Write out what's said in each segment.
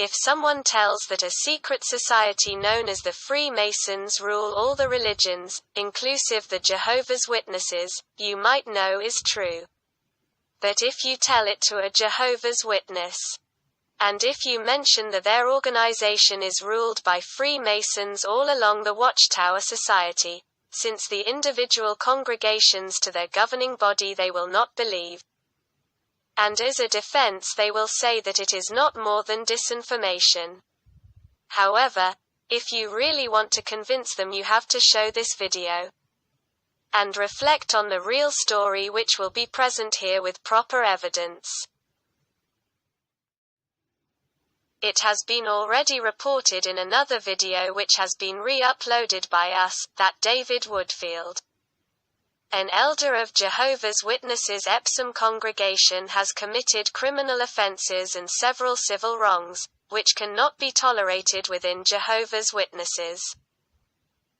If someone tells that a secret society known as the Freemasons rule all the religions, inclusive the Jehovah's Witnesses, you might know is true. But if you tell it to a Jehovah's Witness, and if you mention that their organization is ruled by Freemasons all along the Watchtower Society, since the individual congregations to their governing body they will not believe. And as a defense they will say that it is not more than disinformation. However, if you really want to convince them you have to show this video. And reflect on the real story which will be present here with proper evidence. It has been already reported in another video which has been re-uploaded by us, that David Woodfield, an elder of Jehovah's Witnesses Epsom congregation, has committed criminal offenses and several civil wrongs, which cannot be tolerated within Jehovah's Witnesses.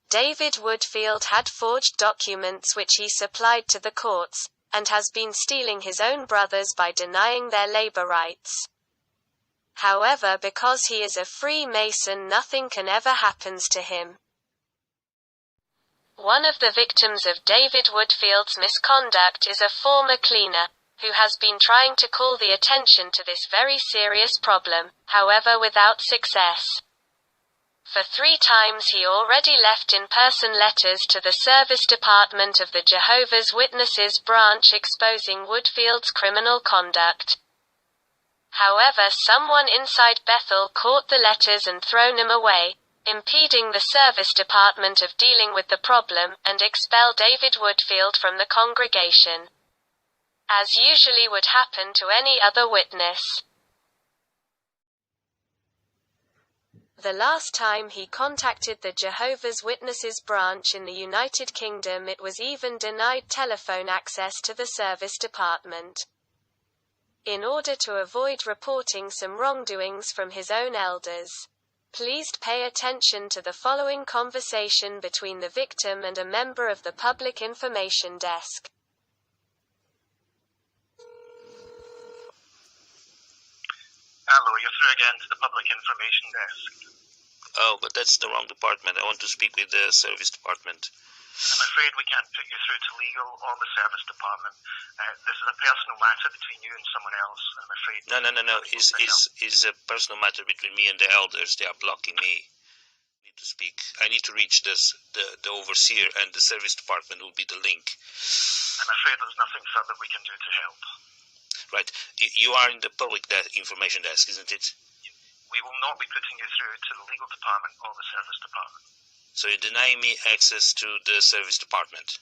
David Woodfield had forged documents which he supplied to the courts, and has been stealing his own brothers by denying their labor rights. However, because he is a Freemason, nothing can ever happen to him. One of the victims of David Woodfield's misconduct is a former cleaner, who has been trying to call the attention to this very serious problem, however without success. For 3 times he already left in-person letters to the service department of the Jehovah's Witnesses branch exposing Woodfield's criminal conduct. However, someone inside Bethel caught the letters and thrown them away, impeding the service department of dealing with the problem, and expelled David Woodfield from the congregation, as usually would happen to any other witness. The last time he contacted the Jehovah's Witnesses branch in the United Kingdom, it was even denied telephone access to the service department. In order to avoid reporting some wrongdoings from his own elders, please pay attention to the following conversation between the victim and a member of the Public Information Desk. Hello, you're through again to the Public Information Desk. Oh, but that's the wrong department. I want to speak with the service department. I'm afraid we can't put you through to legal or the service department. This is a personal matter between you and someone else. I'm afraid. No. It's a personal matter between me and the elders. They are blocking me. I need to speak. I need to reach the overseer, and the service department will be the link. I'm afraid there's nothing further we can do to help. Right. You are in the Public Information Desk, isn't it? We will not be putting you through to the legal department or the service department. So you deny me access to the service department?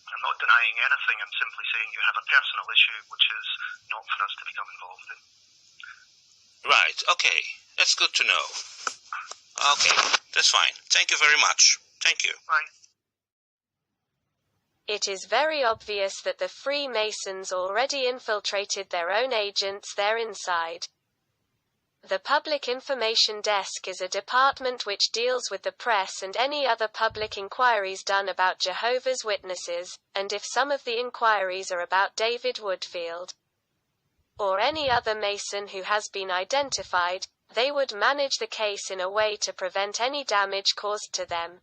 I'm not denying anything. I'm simply saying you have a personal issue which is not for us to become involved in. Right, okay. That's good to know. Okay, that's fine. Thank you very much. Thank you. Right. It is very obvious that the Freemasons already infiltrated their own agents there inside. The Public Information Desk is a department which deals with the press and any other public inquiries done about Jehovah's Witnesses, and if some of the inquiries are about David Woodfield, or any other Mason who has been identified, they would manage the case in a way to prevent any damage caused to them.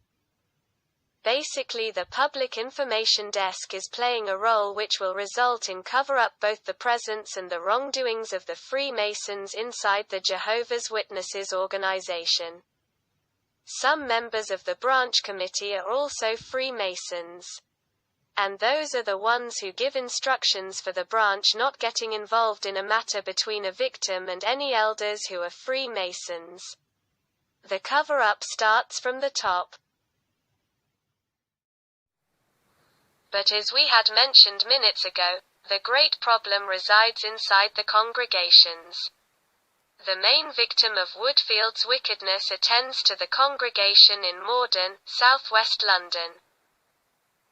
Basically, the Public Information Desk is playing a role which will result in cover up both the presence and the wrongdoings of the Freemasons inside the Jehovah's Witnesses organization. Some members of the branch committee are also Freemasons. And those are the ones who give instructions for the branch not getting involved in a matter between a victim and any elders who are Freemasons. The cover-up starts from the top. But as we had mentioned minutes ago, the great problem resides inside the congregations. The main victim of Woodfield's wickedness attends to the congregation in Morden, southwest London.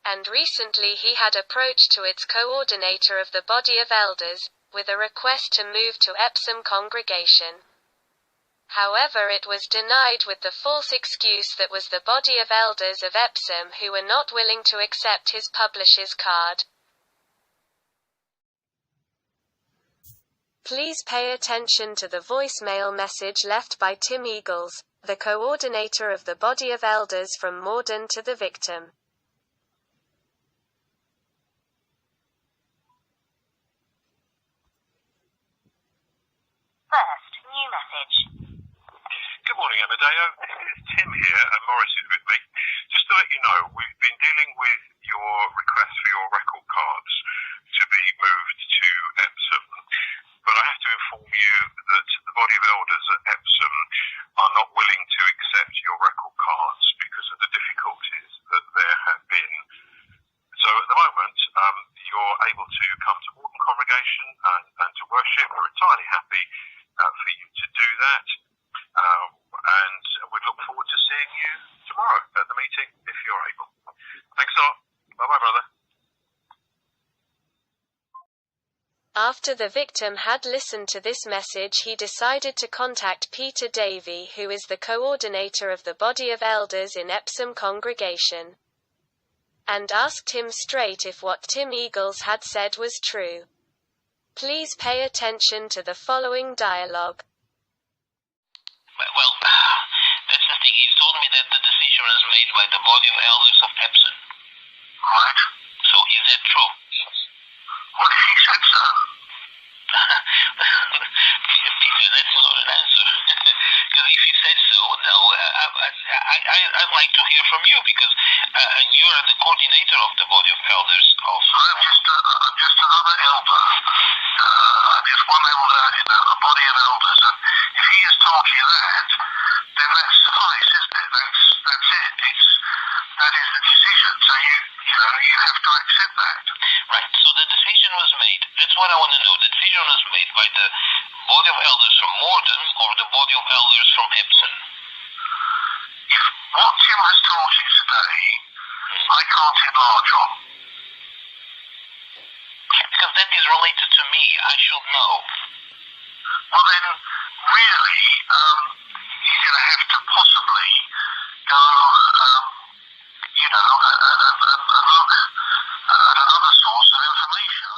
And recently he had approached to its coordinator of the body of elders, with a request to move to Epsom congregation. However, it was denied with the false excuse that was the body of Elders of Epsom who were not willing to accept his publisher's card. Please pay attention to the voicemail message left by Tim Eagles, the coordinator of the body of elders from Morden, to the victim. First, new message. Good morning, Amadeus. It's Tim here, and Maurice is with me. Just to let you know, we've been dealing with your request for your record cards to be moved to Epsom, but I have to inform you that the body of elders at Epsom are not willing to accept your record cards because of the difficulties that there have been. So at the moment, you're able to come to Morden congregation and to worship. We're entirely happy for you to do that. And we look forward to seeing you tomorrow at the meeting if you're able. Thanks a lot. Bye-bye, brother. After the victim had listened to this message, he decided to contact Peter Davey, who is the coordinator of the body of elders in Epsom congregation, and asked him straight if what Tim Eagles had said was true. Please pay attention to the following dialogue. Well, that's the thing. He told me that the decision was made by the body of elders of Epsom. Right. So is that true? What if he said so? Peter, that's not an answer. Because if he said so, no, I'd like to hear from you, because you are the coordinator of the body of elders. I'm just another elder. There's one elder in a body of elders, and if he has told you that, then that's suffice, isn't it? That's it. That is the decision. So you have to accept that. Right. So the decision was made. That's what I want to know. The decision was made by the body of elders from Morden or the body of elders from Epsom. If what Tim has told you today, I can't enlarge on. Because that is related to me. I should know. Well then, really, you're going to have to possibly go, and look at another source of information.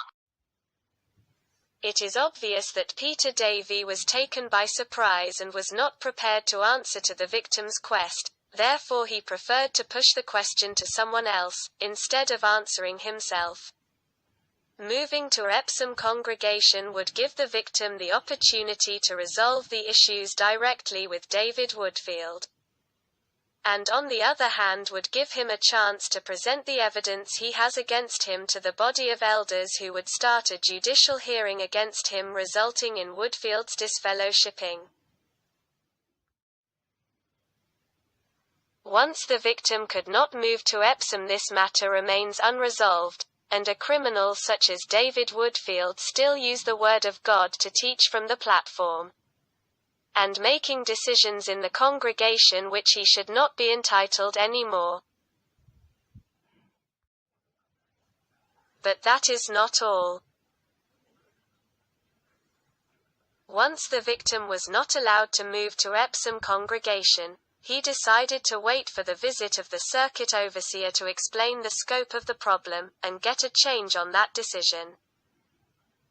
It is obvious that Peter Davey was taken by surprise and was not prepared to answer to the victim's quest, therefore he preferred to push the question to someone else, instead of answering himself. Moving to Epsom congregation would give the victim the opportunity to resolve the issues directly with David Woodfield, and on the other hand would give him a chance to present the evidence he has against him to the body of elders, who would start a judicial hearing against him, resulting in Woodfield's disfellowshipping. Once the victim could not move to Epsom, this matter remains unresolved, and a criminal such as David Woodfield still use the word of God to teach from the platform, and making decisions in the congregation which he should not be entitled anymore. But that is not all. Once the victim was not allowed to move to Epsom congregation, he decided to wait for the visit of the circuit overseer to explain the scope of the problem, and get a change on that decision,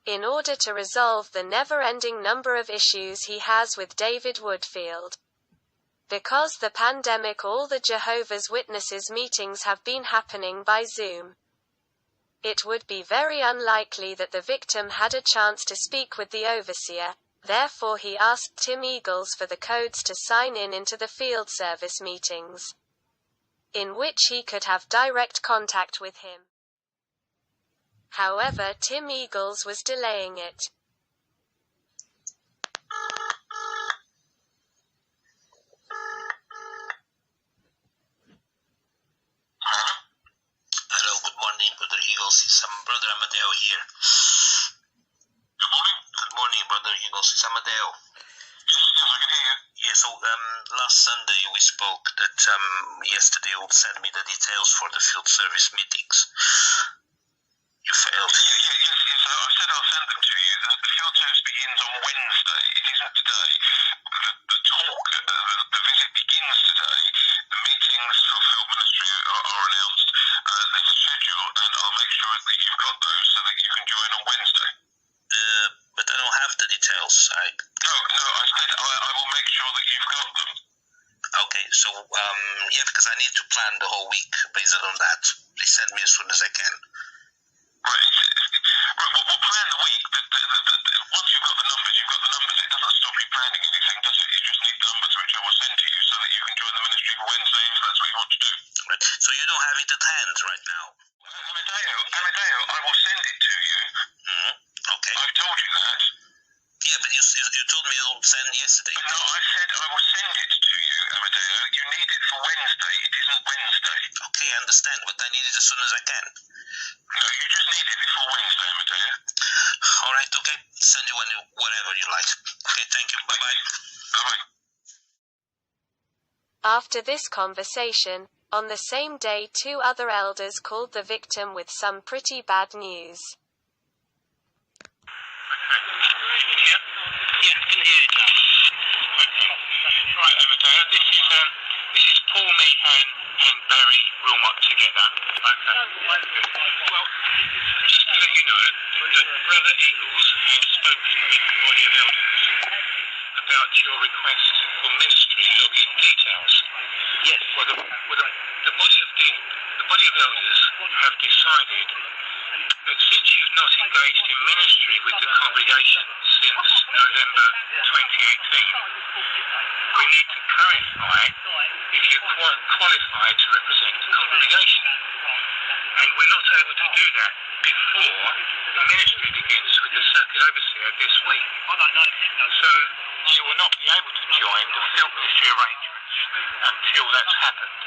in order to resolve the never-ending number of issues he has with David Woodfield. Because the pandemic, all the Jehovah's Witnesses meetings have been happening by Zoom. It would be very unlikely that the victim had a chance to speak with the overseer. Therefore he asked Tim Eagles for the codes to sign in into the field service meetings, in which he could have direct contact with him. However, Tim Eagles was delaying it. Hello, good morning, Brother Eagles. It's Brother Amadeus here. Good morning. Good morning, Brother Eagles. It's Amadeus. Just so I can hear you. Yeah, so last Sunday we spoke that yesterday you would send me the details for the field service meetings. You failed. Yes, I said I'll send them to you. The field service begins on Wednesday. It isn't today. The talk, the visit begins today. The meetings for field ministry are announced. There's a schedule, and I'll make sure that you've got those so that you can join on Wednesday. But I don't have the No, I said I will make sure that you've got them. Okay, so, because I need to plan the whole week based on that. Please send me as soon as I can. Right, well, plan the week. Once you've got the numbers, you've got the numbers. It doesn't stop you planning anything, does it? You just need the numbers, which I will send to you so that you can join the ministry for Wednesday if that's what you want to do. Right. So you don't have it at hand right now? Amadeo, I will send it to you. Mm-hmm. Okay. I've told you that. Yeah, but you told me you'll send yesterday. No, I said I will send it to you, Amadeo. You need it for Wednesday. It isn't Wednesday. Okay, I understand, but I need it as soon as I can. No, you just need it before Wednesday, Amadeo. All right, okay. Send you whatever you like. Okay, thank you. Bye-bye. Bye-bye. After this conversation, on the same day 2 other elders called the victim with some pretty bad news. Yeah, I can hear it now. Okay. Right, Amadeus, this is Paul Meehan and Barry Wilmot together. Okay. Well, just to let you know that Brother Eagles has spoken with the body of elders about your request for ministry login details. Yes. Well, the body of elders have decided that since you've not engaged in ministry with the congregation since November 2018, we need to clarify if you're qualified to represent the congregation. And we're not able to do that before the ministry begins with the circuit overseer this week. So you will not be able to join the field ministry arrangements until that's happened.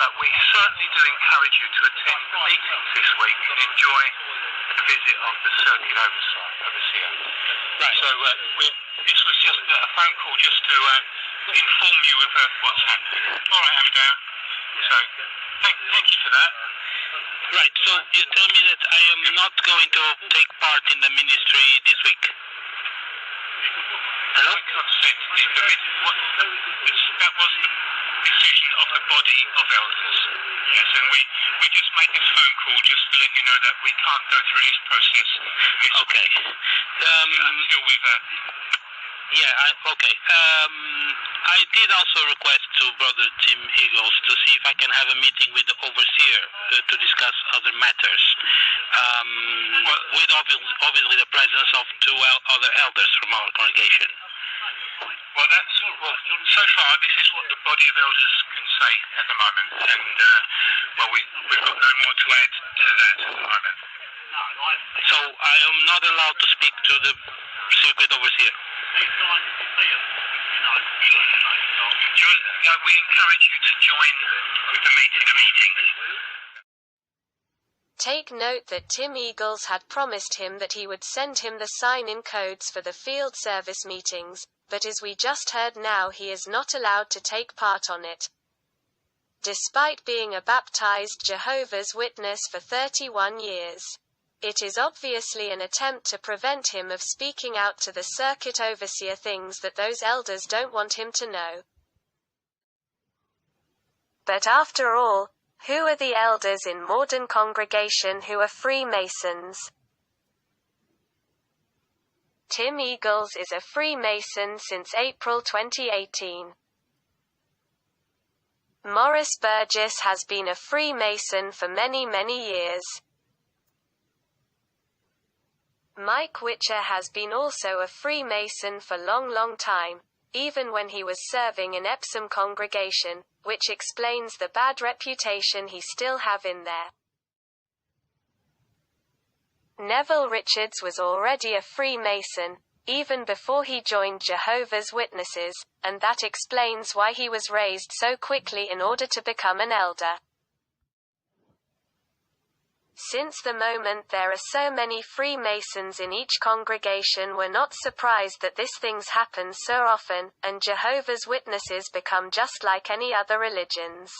But we certainly do encourage you to attend the meetings this week and enjoy the visit of the circuit overseer. Right. So this was just a phone call just to inform you of what's happening. All right, Amadeus. So thank you for that. Right. So you tell me that I am not going to take part in the ministry this week. Hello? That was the decision of the body of elders. Yes, and we just made this phone call just to let you know that we can't go through this process this okay. week until we've... okay. I did also request to Brother Tim Eagles to see if I can have a meeting with the overseer to discuss other matters, with obviously the presence of 2 other elders from our congregation. Well, so far this is what the body of elders can say at the moment, and we've got no more to add to that at the moment. So I am not allowed to speak to the circuit overseer. We encourage you to join with the meeting. Take note that Tim Eagles had promised him that he would send him the sign-in codes for the field service meetings, but as we just heard now, he is not allowed to take part on it. Despite being a baptized Jehovah's Witness for 31 years. It is obviously an attempt to prevent him of speaking out to the circuit overseer things that those elders don't want him to know. But after all, who are the elders in Morden congregation who are Freemasons? Tim Eagles is a Freemason since April 2018. Maurice Burgess has been a Freemason for many years. Mike Witcher has been also a Freemason for long time, even when he was serving in Epsom congregation, which explains the bad reputation he still have in there. Neville Richards was already a Freemason, even before he joined Jehovah's Witnesses, and that explains why he was raised so quickly in order to become an elder. Since the moment there are so many Freemasons in each congregation, we're not surprised that this things happen so often, and Jehovah's Witnesses become just like any other religions.